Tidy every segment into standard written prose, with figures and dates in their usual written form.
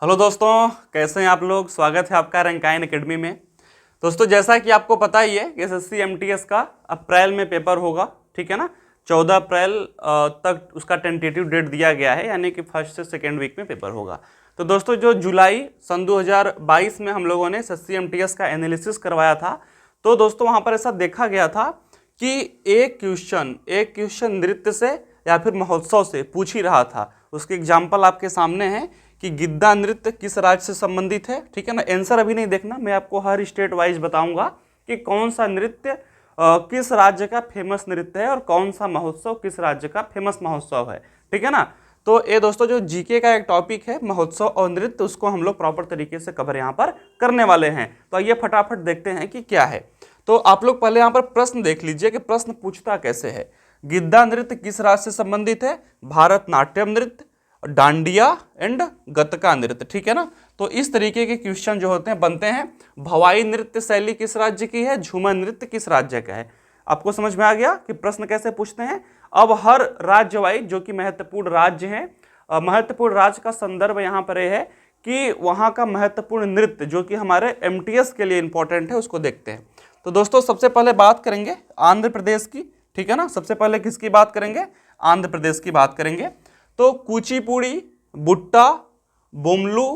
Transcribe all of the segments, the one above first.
Hello दोस्तों, कैसे हैं आप लोग। स्वागत है आपका रंकायन एकेडमी में। दोस्तों, जैसा कि आपको पता ही है कि एसएससी एमटीएस का अप्रैल में पेपर होगा, ठीक है ना। 14 अप्रैल तक उसका टेंटेटिव डेट दिया गया है, यानी कि फर्स्ट से सेकेंड वीक में पेपर होगा। तो दोस्तों, जो जुलाई सन 2022 में हम लोगों ने एसएससी एमटीएस का एनालिसिस करवाया था, तो दोस्तों वहाँ पर ऐसा देखा गया था कि एक क्वेश्चन नृत्य से या फिर महोत्सव से पूछ ही रहा था। उसके एग्जाम्पल आपके सामने हैं कि गिद्दा नृत्य किस राज्य से संबंधित है, ठीक है ना। आंसर अभी नहीं देखना, मैं आपको हर स्टेट वाइज बताऊंगा कि कौन सा नृत्य किस राज्य का फेमस नृत्य है और कौन सा महोत्सव किस राज्य का फेमस महोत्सव है, ठीक है ना। तो ये दोस्तों जो जीके का एक टॉपिक है महोत्सव और नृत्य, उसको हम लोग प्रॉपर तरीके से कवर यहाँ पर करने वाले हैं। तो आइए फटाफट देखते हैं कि क्या है। तो आप लोग पहले यहाँ पर प्रश्न देख लीजिए कि प्रश्न पूछता कैसे है। गिद्दा नृत्य किस राज्य से संबंधित है? भारतनाट्यम नृत्य, डांडिया एंड गतका नृत्य, ठीक है ना। तो इस तरीके के क्वेश्चन जो होते हैं बनते हैं। भवाई नृत्य शैली किस राज्य की है? झूमर नृत्य किस राज्य का है? आपको समझ में आ गया कि प्रश्न कैसे पूछते हैं। अब हर राज्य वाइज जो कि महत्वपूर्ण राज्य है, महत्वपूर्ण राज्य का संदर्भ यहाँ पर यह है कि वहाँ का महत्वपूर्ण नृत्य जो कि हमारे एमटीएस के लिए इंपॉर्टेंट है, उसको देखते हैं। तो दोस्तों सबसे पहले बात करेंगे आंध्र प्रदेश की, ठीक है ना। सबसे पहले किसकी बात करेंगे? आंध्र प्रदेश की बात करेंगे। तो कुचिपुड़ी, बुट्टा, बोमलू,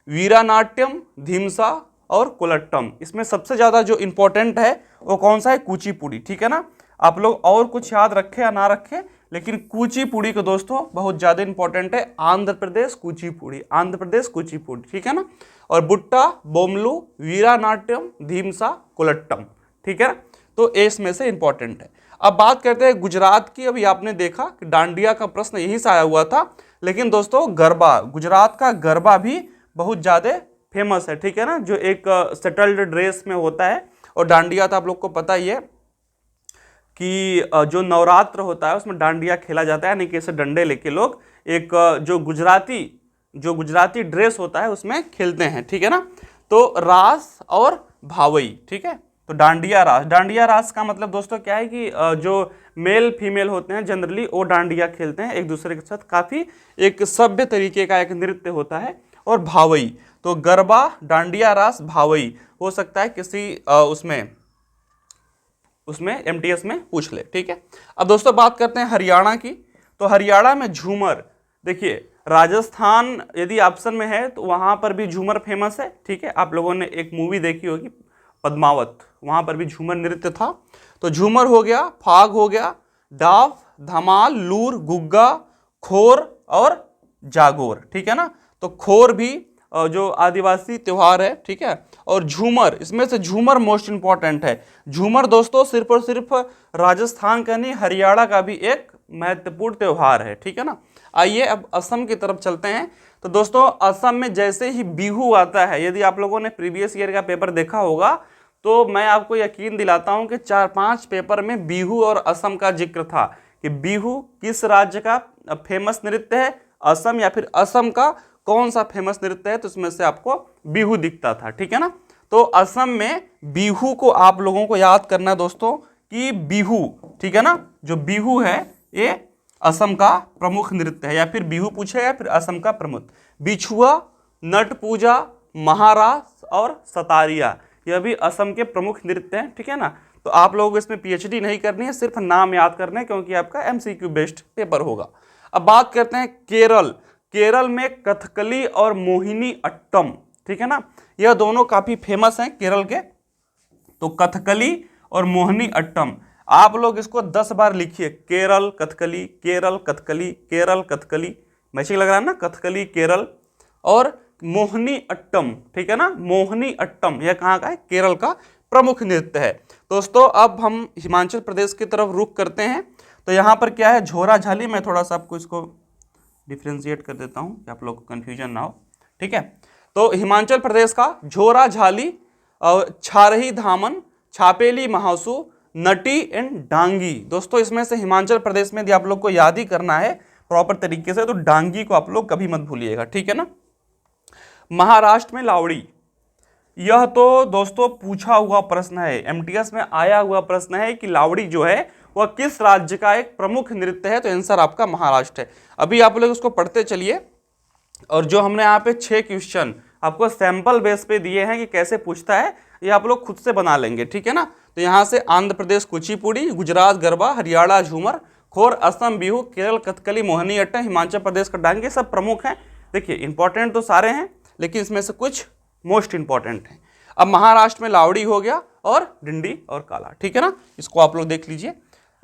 वीरानाट्यम, धीमसा और कोलट्टम, इसमें सबसे ज्यादा जो इंपॉर्टेंट है वो कौन सा है? कुचिपुड़ी, ठीक है ना। आप लोग और कुछ याद रखें या ना रखें, लेकिन कुचिपुड़ी को दोस्तों बहुत ज्यादा इंपॉर्टेंट है। आंध्र प्रदेश कुचिपुड़ी, आंध्र प्रदेश कुचिपुड़ी, ठीक है ना। और बुट्टा, बोमलू, वीरानाट्यम, धीमसा, कोलट्टम, ठीक है ना। तो इसमें से इंपॉर्टेंट है। अब बात करते हैं गुजरात की। अभी आपने देखा कि डांडिया का प्रश्न यहीं से आया हुआ था, लेकिन दोस्तों गरबा, गुजरात का गरबा भी बहुत ज्यादा फेमस है, ठीक है ना। जो एक सेटल्ड ड्रेस में होता है। और डांडिया तो आप लोग को पता ही है कि जो नवरात्र होता है उसमें डांडिया खेला जाता है, यानी कि ऐसे डंडे लेके लोग एक जो गुजराती ड्रेस होता है उसमें खेलते हैं, ठीक है ना। तो रास और भावई, ठीक है। तो डांडिया रास का मतलब दोस्तों क्या है कि जो मेल फीमेल होते हैं जनरली वो डांडिया खेलते हैं एक दूसरे के साथ, काफी एक सभ्य तरीके का एक नृत्य होता है। और भावई, तो गरबा, डांडिया रास, भावई हो सकता है किसी उसमें एमटीएस में पूछ ले, ठीक है। अब दोस्तों बात करते हैं हरियाणा की। तो हरियाणा में झूमर, देखिए राजस्थान यदि ऑप्शन में है तो वहां पर भी झूमर फेमस है, ठीक है। आप लोगों ने एक मूवी देखी होगी पद्मावत, वहां पर भी झूमर नृत्य था। तो झूमर हो गया, फाग हो गया, डाफ, धमाल, लूर, गुग्गा, खोर और जागोर, ठीक है ना। तो खोर भी जो आदिवासी त्योहार है, ठीक है। और झूमर, इसमें से झूमर मोस्ट इंपॉर्टेंट है। झूमर दोस्तों सिर्फ और सिर्फ राजस्थान का नहीं, हरियाणा का भी एक महत्वपूर्ण त्योहार है, ठीक है ना। आइए अब असम की तरफ चलते हैं। तो दोस्तों असम में जैसे ही बिहू आता है, यदि आप लोगों ने प्रीवियस ईयर का पेपर देखा होगा तो मैं आपको यकीन दिलाता हूं कि 4-5 पेपर में बिहू और असम का जिक्र था कि बिहू किस राज्य का फेमस नृत्य है, असम, या फिर असम का कौन सा फेमस नृत्य है। तो इसमें से आपको बिहू दिखता था, ठीक है ना। तो असम में बिहू को आप लोगों को याद करना है दोस्तों कि बिहू, ठीक है ना, जो बिहू है ये असम का प्रमुख नृत्य है। या फिर बिहू पूछे या फिर असम का प्रमुख। बिछुआ, नट पूजा, महारास और सतारिया, यह भी असम के प्रमुख नृत्य हैं, ठीक है ना। तो आप लोगों को इसमें पीएचडी नहीं करनी है, सिर्फ नाम याद करना है, क्योंकि आपका एमसीक्यू बेस्ड पेपर होगा। अब बात करते हैं केरल। केरल में कथकली और मोहिनी अट्टम, ठीक है ना, यह दोनों काफी फेमस हैं केरल के। तो कथकली और मोहिनी अट्टम, आप लोग इसको 10 बार लिखिए, केरल कथकली, केरल कथकली, केरल कथकली। मैचिंग लग रहा है ना, कथकली केरल और मोहिनी अट्टम, ठीक है ना। मोहिनी अट्टम यह कहाँ का है? केरल का प्रमुख नृत्य है। दोस्तों अब हम हिमाचल प्रदेश की तरफ रुख करते हैं। तो यहाँ पर क्या है? झोरा झाली। मैं थोड़ा सा आपको इसको डिफ्रेंशिएट कर देता हूँ कि आप लोग को कन्फ्यूजन ना हो, ठीक है। तो हिमाचल प्रदेश का झोरा झाली, छारही धामन, छापेली महासू, नटी एंड डांगी। दोस्तों इसमें से हिमाचल प्रदेश में यदि आप लोग को याद ही करना है प्रॉपर तरीके से तो डांगी को आप लोग कभी मत भूलिएगा, ठीक है ना। महाराष्ट्र में लावड़ी, यह तो दोस्तों पूछा हुआ प्रश्न है, एमटीएस में आया हुआ प्रश्न है कि लावड़ी जो है वह किस राज्य का एक प्रमुख नृत्य है। तो आंसर आपका महाराष्ट्र है। अभी आप लोग उसको पढ़ते चलिए। और जो हमने यहाँ पे 6 क्वेश्चन आपको सैंपल बेस पे दिए हैं कि कैसे पूछता है, ये आप लोग खुद से बना लेंगे, ठीक है ना। तो यहाँ से आंध्र प्रदेश कुचिपुड़ी, गुजरात गरबा, हरियाणा झूमर, खोर, असम बिहू, केरल कथकली, मोहिनी अट्टम, हिमाचल प्रदेश का डांगे, सब प्रमुख हैं। देखिए इंपॉर्टेंट तो सारे हैं, लेकिन इसमें से कुछ मोस्ट इंपॉर्टेंट हैं। अब महाराष्ट्र में लावड़ी हो गया और डिंडी और काला, ठीक है ना। इसको आप लोग देख लीजिए,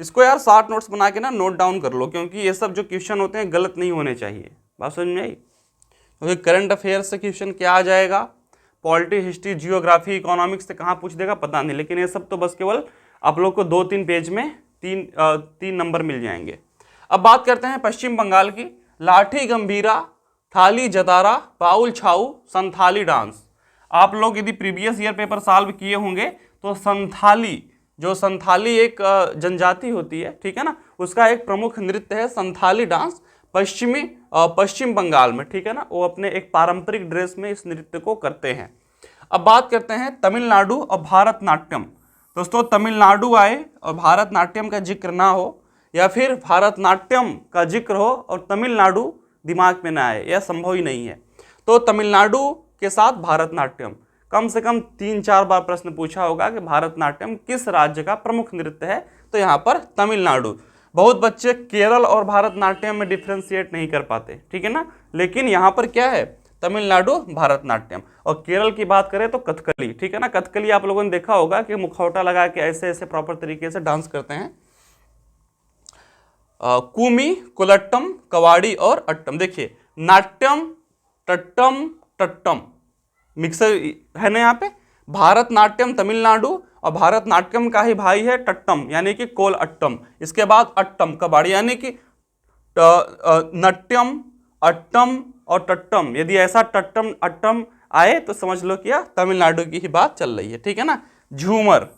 इसको यार 60 नोट्स बना के ना नोट डाउन कर लो, क्योंकि ये सब जो क्वेश्चन होते हैं गलत नहीं होने चाहिए। बात समझ में आई? क्योंकि करंट अफेयर्स से क्वेश्चन क्या आ जाएगा, पॉलिटी, हिस्ट्री, जियोग्राफी, इकोनॉमिक्स से कहाँ पूछ देगा पता नहीं, लेकिन ये सब तो बस केवल आप लोग को 2-3 पेज में तीन नंबर मिल जाएंगे। अब बात करते हैं पश्चिम बंगाल की। लाठी गंभीरा, थाली जतारा, पाउल छाऊ, संथाली डांस। आप लोग यदि प्रीवियस ईयर पेपर सॉल्व किए होंगे तो संथाली, जो संथाली एक जनजाति होती है, ठीक है ना, उसका एक प्रमुख नृत्य है संथाली डांस, पश्चिम बंगाल में, ठीक है ना। वो अपने एक पारंपरिक ड्रेस में इस नृत्य को करते हैं। अब बात करते हैं तमिलनाडु और भारतनाट्यम। दोस्तों तमिलनाडु आए और भारतनाट्यम का जिक्र ना हो, या फिर भारतनाट्यम का जिक्र हो और तमिलनाडु दिमाग में ना आए, यह संभव ही नहीं है। तो तमिलनाडु के साथ भारतनाट्यम, कम से कम 3-4 बार प्रश्न पूछा होगा कि भारतनाट्यम किस राज्य का प्रमुख नृत्य है, तो यहाँ पर तमिलनाडु। बहुत बच्चे केरल और भारतनाट्यम में डिफ्रेंशिएट नहीं कर पाते, ठीक है ना, लेकिन यहाँ पर क्या है, तमिलनाडु भारतनाट्यम। और केरल की बात करें तो कथकली, ठीक है ना। कथकली आप लोगों ने देखा होगा कि मुखौटा लगा के ऐसे ऐसे प्रॉपर तरीके से डांस करते हैं। कुमी, कुलट्टम, कवाड़ी और अट्टम। देखिए नाट्यम, टट्टम, टट्टम मिक्सर है ना यहाँ पे। भारतनाट्यम तमिलनाडु और भारतनाट्यम का ही भाई है टट्टम, यानी कि कोल अट्टम। इसके बाद अट्टम कबाड़ी, यानी कि नट्यम, अट्टम और टट्टम। यदि ऐसा टट्टम अट्टम आए तो समझ लो कि तमिलनाडु की ही बात चल रही है, ठीक है ना। झूमर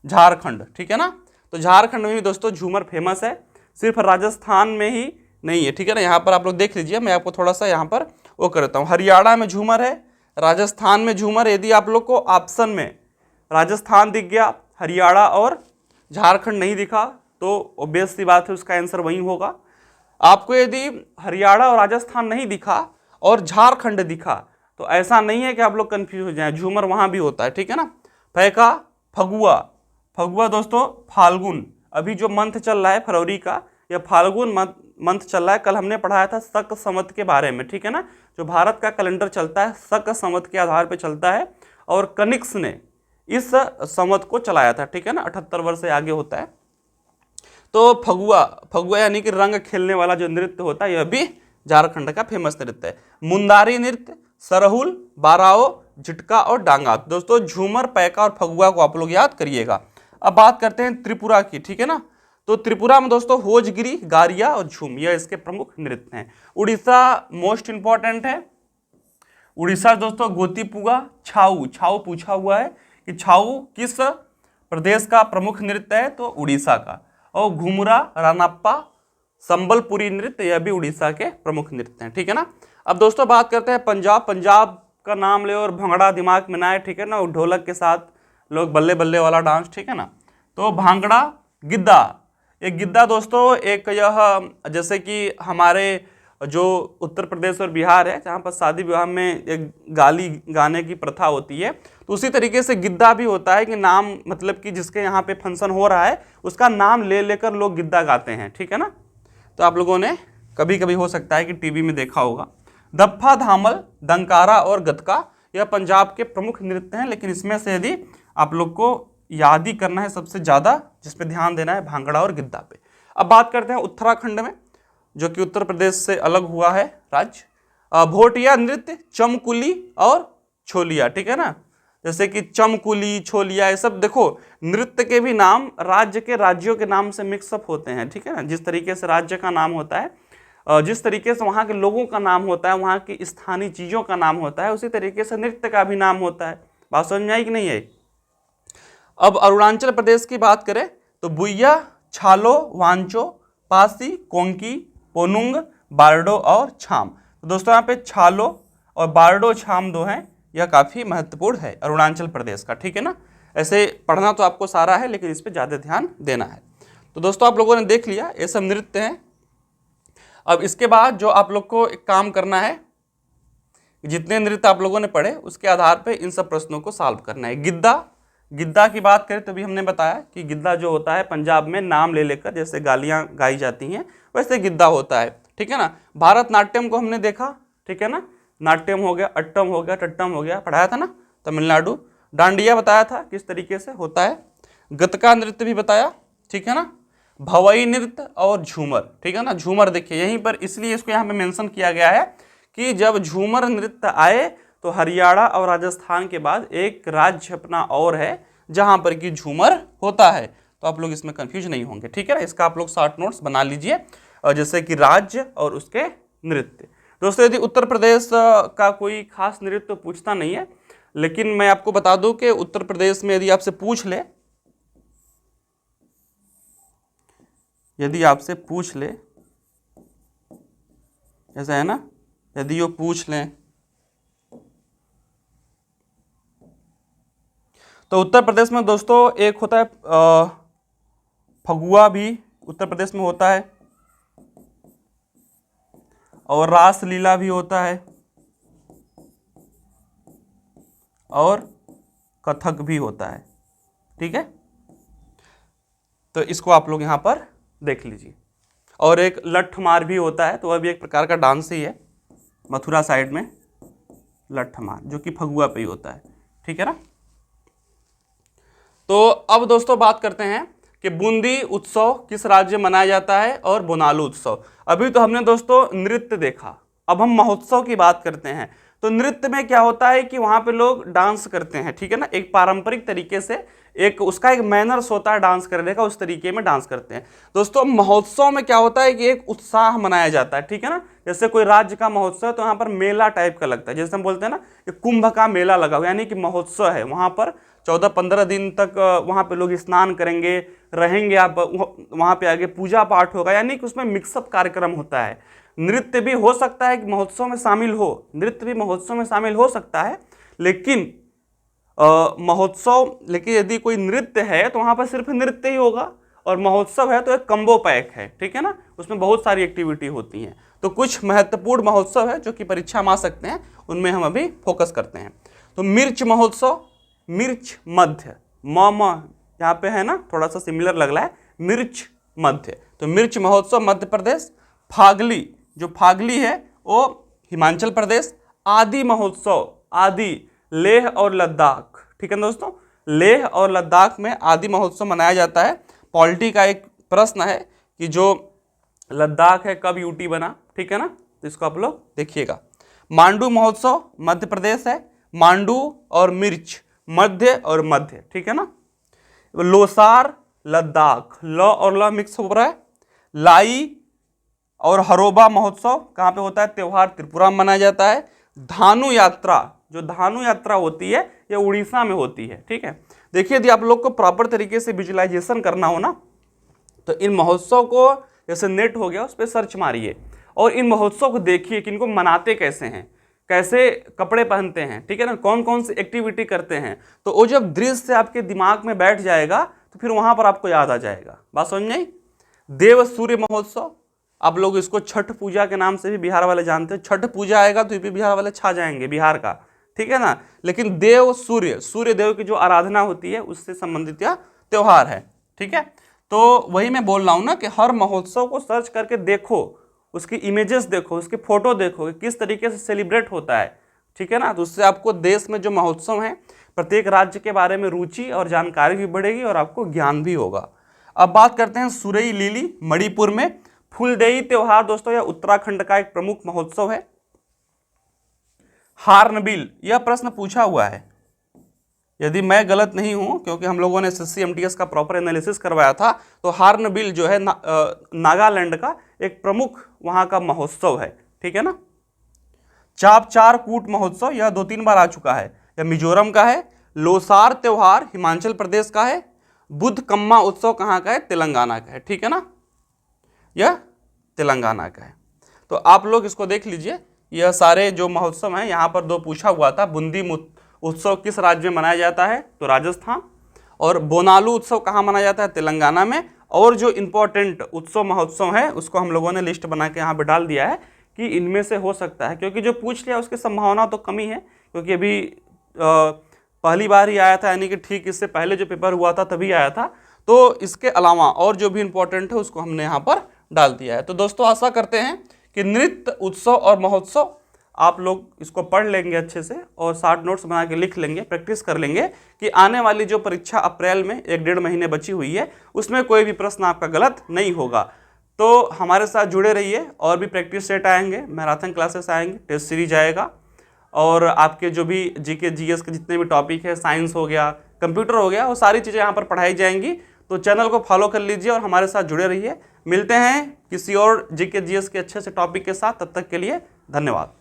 झारखंड, ठीक है ना। तो झारखंड में भी दोस्तों झूमर फेमस है, सिर्फ राजस्थान में ही नहीं है, ठीक है ना। यहाँ पर आप लोग देख लीजिए, मैं आपको थोड़ा सा यहाँ पर वो करता हूँ। हरियाणा में झूमर है, राजस्थान में झूमर। यदि आप लोग को ऑप्शन में राजस्थान दिख गया, हरियाणा और झारखंड नहीं दिखा, तो ऑब्वियस सी बात है उसका आंसर वही होगा। आपको यदि हरियाणा और राजस्थान नहीं दिखा और झारखंड दिखा, तो ऐसा नहीं है कि आप लोग कंफ्यूज हो जाएं, झूमर वहाँ भी होता है, ठीक है ना। फैका, फगुआ। फगुआ दोस्तों फाल्गुन, अभी जो मंथ चल रहा है फरवरी का, यह फाल्गुन मंथ चल रहा है। कल हमने पढ़ाया था शक संवत के बारे में, ठीक है ना। जो भारत का कैलेंडर चलता है शक संवत के आधार पर चलता है, और कनिक्स ने इस संवत को चलाया था, ठीक है ना। 78 वर्ष से आगे होता है। तो फगुआ यानी कि रंग खेलने वाला जो नृत्य होता है, यह भी झारखंड का फेमस नृत्य है। मुंदारी नृत्य, सरहुल, बाराओ, झिटका और डांगा। दोस्तों झूमर, पैका और फगुआ को आप लोग याद करिएगा। अब बात करते हैं त्रिपुरा की, ठीक है ना। तो त्रिपुरा में दोस्तों होजगिरी, गारिया और झूम, यह इसके प्रमुख नृत्य हैं। उड़ीसा मोस्ट इंपॉर्टेंट है। उड़ीसा दोस्तों गोतीपुगा, छाऊ। छाऊ पूछा हुआ है कि छाऊ किस प्रदेश का प्रमुख नृत्य है, तो उड़ीसा का। और घुमरा, रानाप्पा, संबलपुरी नृत्य, यह भी उड़ीसा के प्रमुख नृत्य हैं, ठीक है ना। अब दोस्तों बात करते हैं पंजाब। पंजाब का नाम ले और भंगड़ा दिमाग में ना आए, ठीक है ना। ढोलक के साथ लोग बल्ले बल्ले वाला डांस, ठीक है ना। तो भांगड़ा, गिद्दा। ये गिद्दा दोस्तों एक यह जैसे कि हमारे जो उत्तर प्रदेश और बिहार है, जहाँ पर शादी विवाह में एक गाली गाने की प्रथा होती है, तो उसी तरीके से गिद्दा भी होता है कि नाम, मतलब कि जिसके यहाँ पे फंक्शन हो रहा है उसका नाम ले लेकर लोग गिद्दा गाते हैं, ठीक है ना। तो आप लोगों ने कभी कभी हो सकता है कि टीवी में देखा होगा। दफ्फा, धामल, दंकारा और गतका, यह पंजाब के प्रमुख नृत्य हैं, लेकिन इसमें से यदि आप लोग को याद ही करना है सबसे ज़्यादा जिस पे ध्यान देना है, भांगड़ा और गिद्दा पे। अब बात करते हैं उत्तराखंड में, जो कि उत्तर प्रदेश से अलग हुआ है राज्य। भोटिया नृत्य, चमकुली और छोलिया, ठीक है ना। जैसे कि चमकुली, छोलिया, ये सब देखो नृत्य के भी नाम राज्य के राज्यों के नाम से मिक्सअप होते हैं, ठीक है ना। जिस तरीके से राज्य का नाम होता है, जिस तरीके से वहाँ के लोगों का नाम होता है, वहाँ की स्थानीय चीज़ों का नाम होता है, उसी तरीके से नृत्य का भी नाम होता है। बात समझ में आई कि नहीं आई? अब अरुणाचल प्रदेश की बात करें तो बुइया, छालो, वांचो, पासी, कोंकी, पोनुंग, बारडो और छाम। तो दोस्तों यहाँ पे छालो और बारडो, छाम दो हैं, यह काफ़ी महत्वपूर्ण है अरुणाचल प्रदेश का, ठीक है ना। ऐसे पढ़ना तो आपको सारा है, लेकिन इस पर ज़्यादा ध्यान देना है। तो दोस्तों आप लोगों ने देख लिया, ये सब नृत्य हैं। अब इसके बाद जो आप लोग को एक काम करना है, जितने नृत्य आप लोगों ने पढ़े उसके आधार पे इन सब प्रश्नों को सॉल्व करना है। गिद्दा, गिद्दा की बात करें तो भी हमने बताया कि गिद्दा जो होता है पंजाब में नाम ले लेकर जैसे गालियाँ गाई जाती हैं वैसे गिद्दा होता है, ठीक है ना। भारतनाट्यम को हमने देखा, ठीक है ना, नाट्यम हो गया, अट्टम हो गया, टट्टम हो गया, पढ़ाया था ना, तमिलनाडु। डांडिया बताया था किस तरीके से होता है। गतका नृत्य भी बताया, ठीक है ना। भवई नृत्य और झूमर, ठीक है ना। झूमर देखिए यहीं पर इसलिए इसको यहाँ पे मेंशन किया गया है कि जब झूमर नृत्य आए तो हरियाणा और राजस्थान के बाद एक राज्य अपना और है जहां पर कि झूमर होता है, तो आप लोग इसमें कंफ्यूज नहीं होंगे, ठीक है ना। इसका आप लोग शॉर्ट नोट्स बना लीजिए, जैसे कि राज्य और उसके नृत्य। दोस्तों यदि उत्तर प्रदेश का कोई खास नृत्य तो पूछता नहीं है, लेकिन मैं आपको बता दूं कि उत्तर प्रदेश में यदि आपसे पूछ ले, ऐसा है ना, यदि वो पूछ लें तो उत्तर प्रदेश में दोस्तों एक होता है फगुआ भी उत्तर प्रदेश में होता है, और रासलीला भी होता है, और कथक भी होता है, ठीक है। तो इसको आप लोग यहाँ पर देख लीजिए। और एक लठमार भी होता है, तो वह भी एक प्रकार का डांस ही है, मथुरा साइड में लठमार, जो कि फगुआ पे ही होता है, ठीक है ना। तो अब दोस्तों बात करते हैं कि बूंदी उत्सव किस राज्य में मनाया जाता है और बोनालू उत्सव। अभी तो हमने दोस्तों नृत्य देखा, अब हम महोत्सव की बात करते हैं। तो नृत्य में क्या होता है कि वहां पे लोग डांस करते हैं, ठीक है ना, एक पारंपरिक तरीके से, एक उसका एक मैनर्स होता है डांस करने का, उस तरीके में डांस करते हैं। दोस्तों महोत्सव में क्या होता है कि एक उत्साह मनाया जाता है, ठीक है ना। जैसे कोई राज्य का महोत्सव तो यहाँ पर मेला टाइप का लगता है, जैसे हम बोलते हैं ना कि कुंभ का मेला लगा हुआ, यानी कि महोत्सव है, वहाँ पर 14-15 दिन तक वहाँ पे लोग स्नान करेंगे, रहेंगे, आप वहाँ पे आगे पूजा पाठ होगा, यानी कि उसमें मिक्सअप कार्यक्रम होता है। नृत्य भी हो सकता है कि महोत्सव में शामिल हो, नृत्य भी महोत्सव में शामिल हो सकता है, लेकिन महोत्सव, लेकिन यदि कोई नृत्य है तो वहाँ पर सिर्फ नृत्य ही होगा, और महोत्सव है तो एक कम्बो पैक है, ठीक है ना, उसमें बहुत सारी एक्टिविटी होती हैं। तो कुछ महत्वपूर्ण महोत्सव है जो कि परीक्षा में आ सकते हैं, उनमें हम अभी फोकस करते हैं। तो मिर्च महोत्सव, मिर्च मध्य, म यहाँ पे है ना, थोड़ा सा सिमिलर लग रहा है, मिर्च मध्य, तो मिर्च महोत्सव मध्य प्रदेश। फागली, जो फागली है वो हिमाचल प्रदेश। आदि महोत्सव, आदि लेह और लद्दाख, ठीक है दोस्तों, लेह और लद्दाख में आदि महोत्सव मनाया जाता है। पॉलिटी का एक प्रश्न है कि जो लद्दाख है कब यूटी बना, ठीक है ना, तो इसको आप लोग देखिएगा। मांडू महोत्सव मध्य प्रदेश है, मांडू और मिर्च मध्य और मध्य, ठीक है ना। लोसार लद्दाख, ल और ल मिक्स हो रहा है। लाई और हरोबा महोत्सव कहाँ पे होता है, त्योहार त्रिपुरा में मनाया जाता है। धानु यात्रा, जो धानु यात्रा होती है ये उड़ीसा में होती है, ठीक है। देखिए यदि आप लोग को प्रॉपर तरीके से विजुअलाइजेशन करना हो ना, तो इन महोत्सव को, जैसे नेट हो गया उस पर सर्च मारिए और इन महोत्सव को देखिए कि इनको मनाते कैसे हैं, कैसे कपड़े पहनते हैं, ठीक है ना, कौन कौन सी एक्टिविटी करते हैं। तो वो जब दृश्य आपके दिमाग में बैठ जाएगा तो फिर वहां पर आपको याद आ जाएगा। बात समझ में आई। देव सूर्य महोत्सव, आप लोग इसको छठ पूजा के नाम से भी बिहार वाले जानते हैं, छठ पूजा आएगा तो यूपी बिहार वाले छा जाएंगे बिहार का, ठीक है ना। लेकिन देव सूर्य, सूर्य देव की जो आराधना होती है उससे संबंधित यह त्योहार है, ठीक है। तो वही मैं बोल रहा हूँ ना कि हर महोत्सव को सर्च करके देखो, उसकी इमेजेस देखो, उसकी फोटो देखो कि किस तरीके से सेलिब्रेट होता है, ठीक है ना। तो उससे आपको देश में जो महोत्सव हैं प्रत्येक राज्य के बारे में रुचि और जानकारी भी बढ़ेगी और आपको ज्ञान भी होगा। अब बात करते हैं सुरई लीली मणिपुर में। फुलदेई त्योहार दोस्तों यह उत्तराखंड का एक प्रमुख महोत्सव है। हार्नबिल, यह प्रश्न पूछा हुआ है, यदि मैं गलत नहीं हूं, क्योंकि हम लोगों ने SSC MTS का प्रॉपर एनालिसिस करवाया था, तो हार्नबिल जो है नागालैंड का एक प्रमुख वहां का महोत्सव है, ठीक है ना। चापचार कूट महोत्सव यह 2-3 बार आ चुका है, यह मिजोरम का है। लोसार त्योहार हिमाचल प्रदेश का है। बुद्ध कम्मा उत्सव कहाँ का है, तेलंगाना का है, ठीक है ना, यह तेलंगाना का है। तो आप लोग इसको देख लीजिए, यह सारे जो महोत्सव हैं, यहाँ पर 2 पूछा हुआ था। बूंदी उत्सव किस राज्य में मनाया जाता है, तो राजस्थान। और बोनालू उत्सव कहाँ मनाया जाता है, तेलंगाना में। और जो इम्पोर्टेंट उत्सव महोत्सव है उसको हम लोगों ने लिस्ट बना के यहाँ पे डाल दिया है कि इनमें से हो सकता है, क्योंकि जो पूछ लिया उसकी संभावना तो कम ही है, क्योंकि अभी पहली बार ही आया था, यानी कि ठीक इससे पहले जो पेपर हुआ था तभी आया था। तो इसके अलावा और जो भी इम्पोर्टेंट है उसको हमने यहाँ पर डाल दिया है। तो दोस्तों आशा करते हैं कि नृत्य उत्सव और महोत्सव आप लोग इसको पढ़ लेंगे अच्छे से और शार्ट नोट्स बना के लिख लेंगे, प्रैक्टिस कर लेंगे कि आने वाली जो परीक्षा अप्रैल में 1-1.5 महीने बची हुई है उसमें कोई भी प्रश्न आपका गलत नहीं होगा। तो हमारे साथ जुड़े रहिए, और भी प्रैक्टिस सेट आएंगे, मैराथन क्लासेस आएंगे, टेस्ट सीरीज आएगा, और आपके जो भी जीके जीएस के जितने भी टॉपिक है, साइंस हो गया, कंप्यूटर हो गया, वो सारी चीज़ें यहाँ पर पढ़ाई जाएंगी। तो चैनल को फॉलो कर लीजिए और हमारे साथ जुड़े रहिए। मिलते हैं किसी और जीके जीएस के अच्छे से टॉपिक के साथ, तब तक के लिए धन्यवाद।